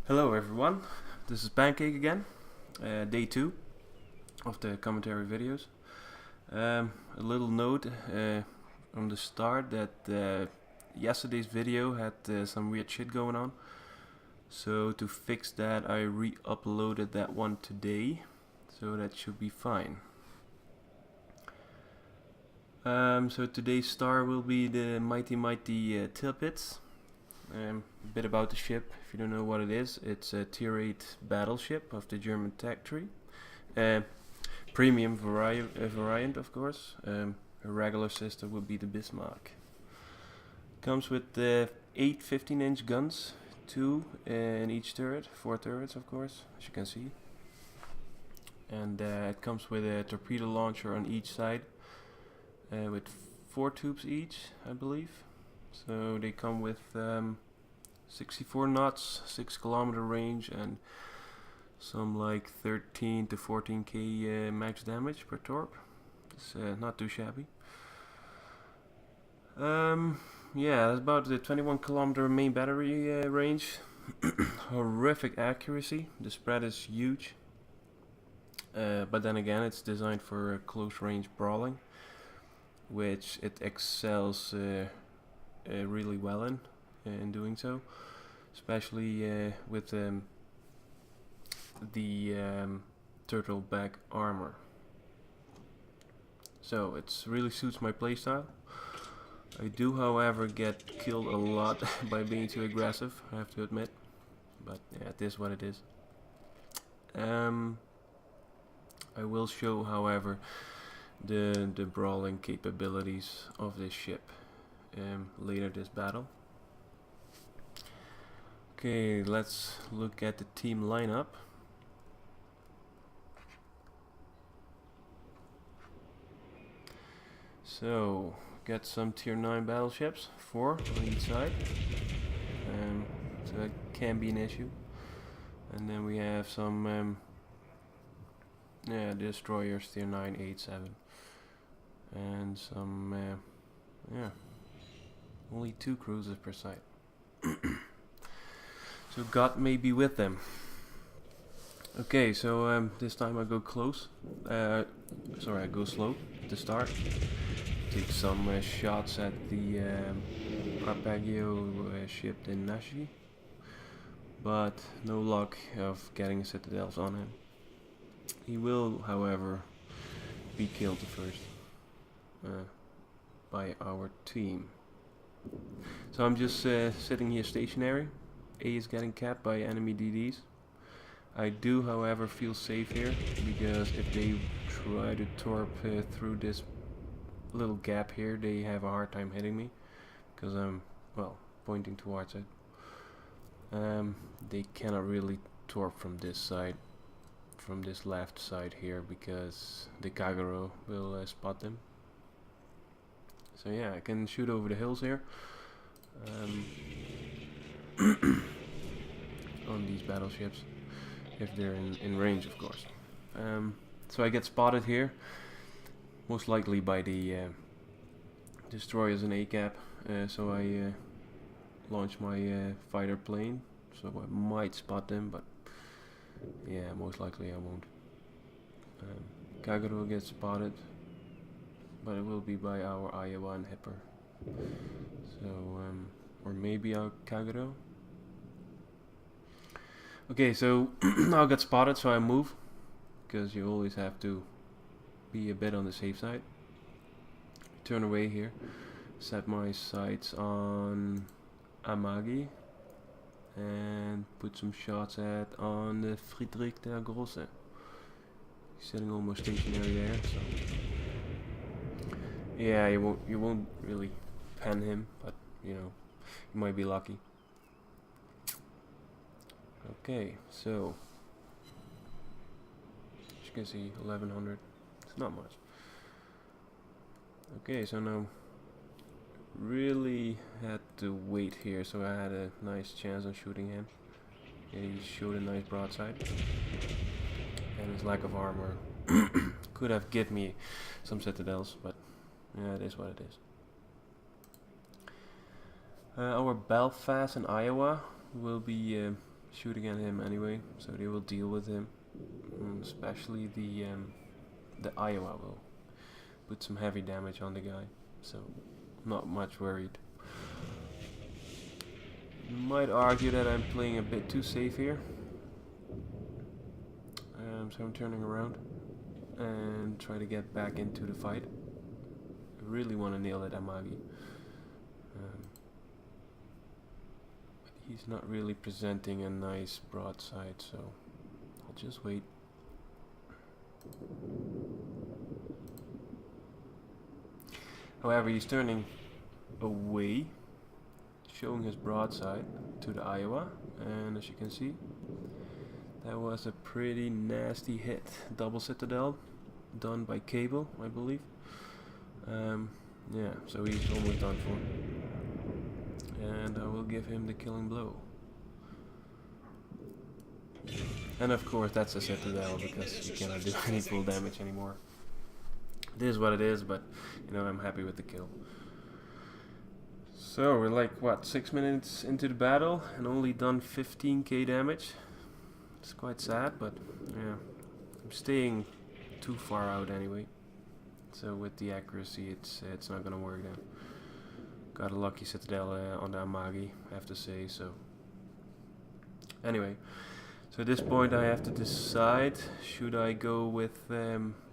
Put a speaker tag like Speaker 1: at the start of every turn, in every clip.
Speaker 1: Hello everyone, this is Pancake again, day 2 of the commentary videos. A little note from the start that yesterday's video had some weird shit going on. So to fix that I re-uploaded that one today, so that should be fine. So today's star will be the mighty Tirpitz. A bit about the ship, if you don't know what it is. It's a Tier 8 battleship of the German tech tree. Premium variant, of course. A regular sister would be the Bismarck. Comes with 8 15-inch guns, 2 in each turret, 4 turrets of course, as you can see. And it comes with a torpedo launcher on each side, with 4 tubes each, I believe. So they come with 64 knots, 6 kilometer range, and some like 13 to 14k max damage per torp. It's not too shabby. Yeah, that's about the 21 kilometer main battery range. Horrific accuracy. The spread is huge. But then again, it's designed for close range brawling, which it excels really well in doing so, especially with the turtle back armor. So it really suits my playstyle. I do, however, get killed a lot by being too aggressive, I have to admit, but yeah, it is what it is. I will show, however, the brawling capabilities of this ship later this battle. Okay, let's look at the team lineup. So, got some tier 9 battleships, 4 on each side, so that can be an issue. And then we have some destroyers, tier 9, 8, 7, and some only 2 cruisers per side. So God may be with them. Okay, so this time I go close. Sorry, I go slow at the start. Take some shots at the Arpeggio ship in Nashi, but no luck of getting citadels on him. He will, however, be killed first by our team. So I'm just sitting here stationary. A is getting capped by enemy DDs. I do, however, feel safe here, because if they try to torp through this little gap here, they have a hard time hitting me, because I'm, well, pointing towards it. They cannot really torp from this side, from this left side here, because the Kagero will spot them. So yeah, I can shoot over the hills here. On these battleships, if they're in range, of course. So I get spotted here, most likely by the destroyers in A-cap, so I launch my fighter plane, so I might spot them, but yeah, most likely I won't. Kagero gets spotted, but it will be by our Iowa and Hipper. So, or maybe our Kagero. Okay, so now I got spotted, so I move, because you always have to be a bit on the safe side. Turn away here, set my sights on Amagi, and put some shots on the Friedrich der Große. He's sitting almost stationary there, so yeah, you won't really pen him, but you know, you might be lucky. Okay, so as you can see, 1100. It's not much. Okay, so now really had to wait here, so I had a nice chance on shooting him. Yeah, he showed a nice broadside, and his lack of armor could have given me some citadels, but yeah, it is what it is. Our Belfast and Iowa will be shooting at him anyway, so they will deal with him. Especially the Iowa will put some heavy damage on the guy, so not much worried. You might argue that I'm playing a bit too safe here, so I'm turning around and try to get back into the fight. I really want to nail that Amagi. But he's not really presenting a nice broadside, so I'll just wait. However, he's turning away, showing his broadside to the Iowa, and as you can see, that was a pretty nasty hit. Double citadel, done by Cable, I believe. Yeah, so he's almost done for. And I will give him the killing blow. And of course that's a citadel, because you cannot do any full damage anymore. It is what it is, but you know, I'm happy with the kill. So we're like, what, 6 minutes into the battle and only done 15k damage. It's quite sad, but yeah, I'm staying too far out anyway. So with the accuracy, it's not gonna work then. Got a lucky citadel on the Amagi, I have to say. So anyway, so at this point I have to decide, should I go with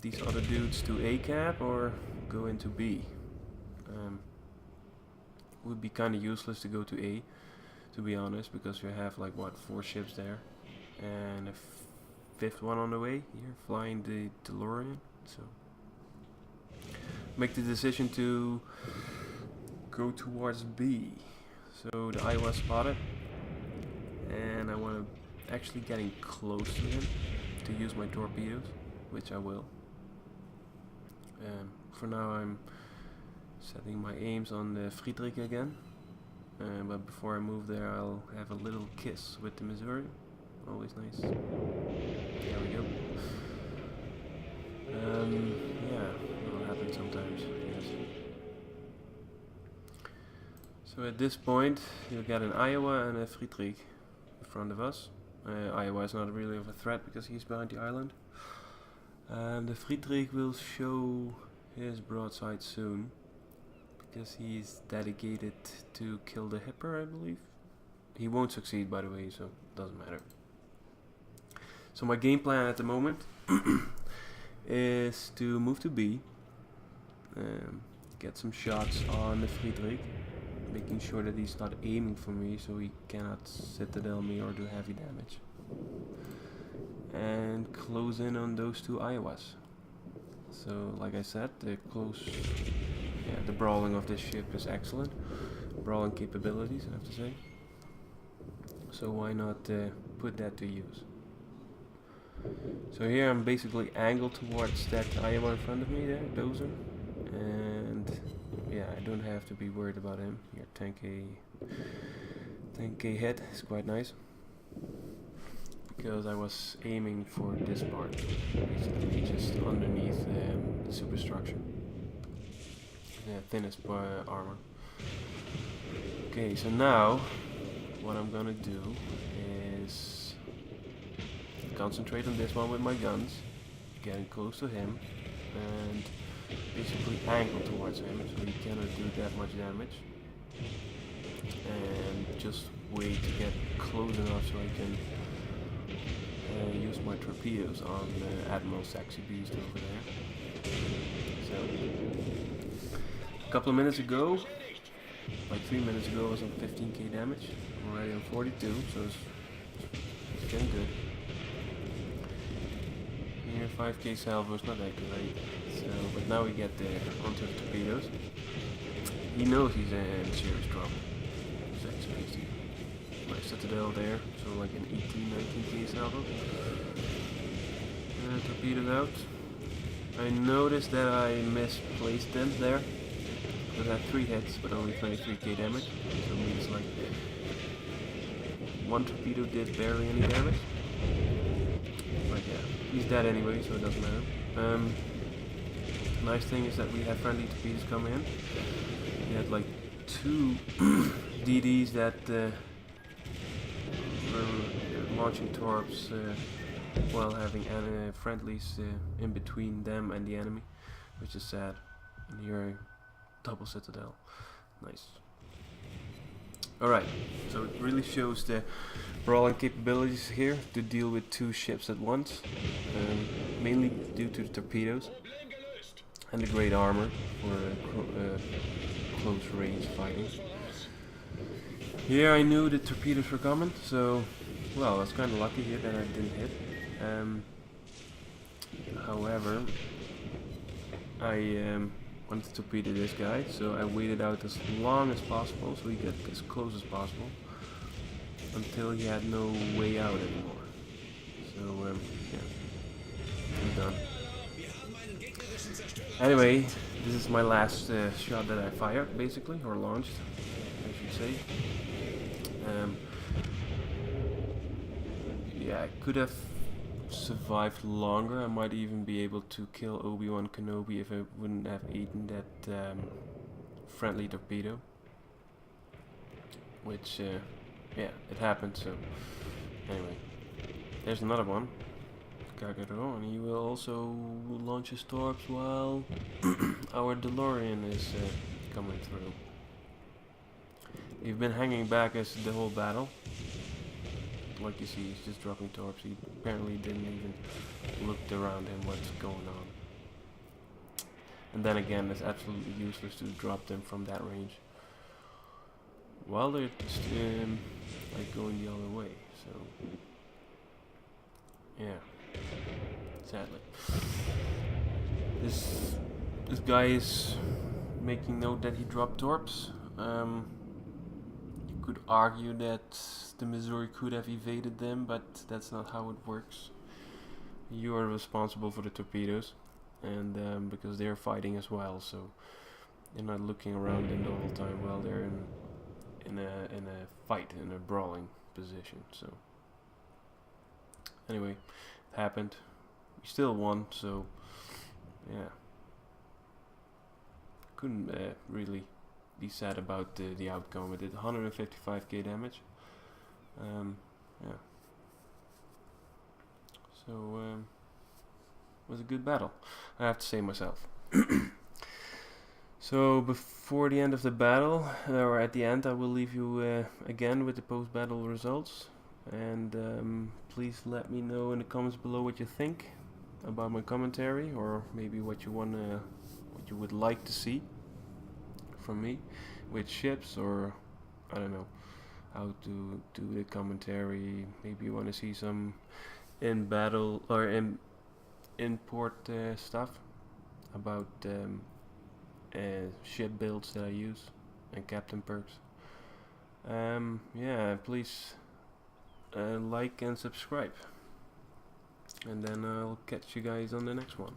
Speaker 1: these other dudes to A cap or go into B? Would be kind of useless to go to A, to be honest, because we have like, what, 4 ships there and a 5th one on the way here, flying the DeLorean. So make the decision to go towards B. So the Iowa spotted, and I want to actually getting close to him to use my torpedoes, which I will. For now I'm setting my aims on the Friedrich again, but before I move there I'll have a little kiss with the Missouri. Always nice. There we go. Yeah, it'll happen sometimes, I guess. So at this point you'll get an Iowa and a Friedrich in front of us. Iowa is not really of a threat because he's behind the island. The Friedrich will show his broadside soon, because he's dedicated to kill the Hipper, I believe. He won't succeed, by the way, so it doesn't matter. So my game plan at the moment is to move to B, get some shots on the Friedrich, making sure that he's not aiming for me so he cannot citadel me or do heavy damage, and close in on those 2 Iowas. So like I said, the brawling of this ship is excellent. Brawling capabilities, I have to say. So why not put that to use? So here I'm basically angled towards that Iowa in front of me there, Dozer. And yeah, I don't have to be worried about him. Here, 10k hit is quite nice. Because I was aiming for this part, basically just underneath the superstructure. The thinnest armor. Okay, so now what I'm gonna do is concentrate on this one with my guns, getting close to him, and basically angle towards him so he cannot do that much damage. And just wait to get close enough so I can use my torpedoes on Admiral Sexy Beast over there. So a couple of minutes ago, like 3 minutes ago, I was on 15k damage. I'm already on 42, so it's getting good. Here 5k salvo is not that great. So, but now we get onto the torpedoes. He knows he's in serious trouble. Sexy Beast. My citadel there, so like an 18-19k salvo. Torpedoes out. I noticed that I misplaced them there. I had 3 hits, but only 23k damage. So it means like 1 torpedo did barely any damage. But yeah, he's dead anyway, so it doesn't matter. Nice thing is that we had friendly torpedoes come in. We had like 2 DDs that were launching torps while having friendlies in between them and the enemy, which is sad. And here, double citadel. Nice. Alright, so it really shows the brawling capabilities here to deal with 2 ships at once, mainly due to the torpedoes and the great armor for close range fighting. Here I knew the torpedoes were coming, so well, I was kind of lucky here that I didn't hit. However, I wanted to torpedo this guy, so I waited out as long as possible, so he got as close as possible, until he had no way out anymore. So, yeah, I'm done. Anyway, this is my last shot that I fired, basically, or launched, I should say. Yeah, I could have survived longer. I might even be able to kill Obi-Wan Kenobi if I wouldn't have eaten that friendly torpedo. Which, yeah, it happened, so anyway. There's another one. Kagero, and he will also launch his torps while our DeLorean is coming through. He's been hanging back as the whole battle. Like you see, he's just dropping torps. He apparently didn't even look around him what's going on. And then again, it's absolutely useless to drop them from that range. While they're like going the other way, so yeah. Sadly, this guy is making note that he dropped torps. You could argue that the Missouri could have evaded them, but that's not how it works. You are responsible for the torpedoes, and because they're fighting as well, so they're not looking around them the whole time while they're in a fight, in a brawling position. So anyway, it happened. We still won, so yeah. Couldn't really be sad about the outcome. It did 155k damage. Yeah. So it was a good battle, I have to say myself. So before the end of the battle, or at the end, I will leave you again with the post-battle results. And please let me know in the comments below what you think about my commentary, or maybe what you would like to see from me with ships, or I don't know how to do the commentary. Maybe you want to see some in battle or in port stuff about ship builds that I use and captain perks. Yeah, please like and subscribe, and then I'll catch you guys on the next one.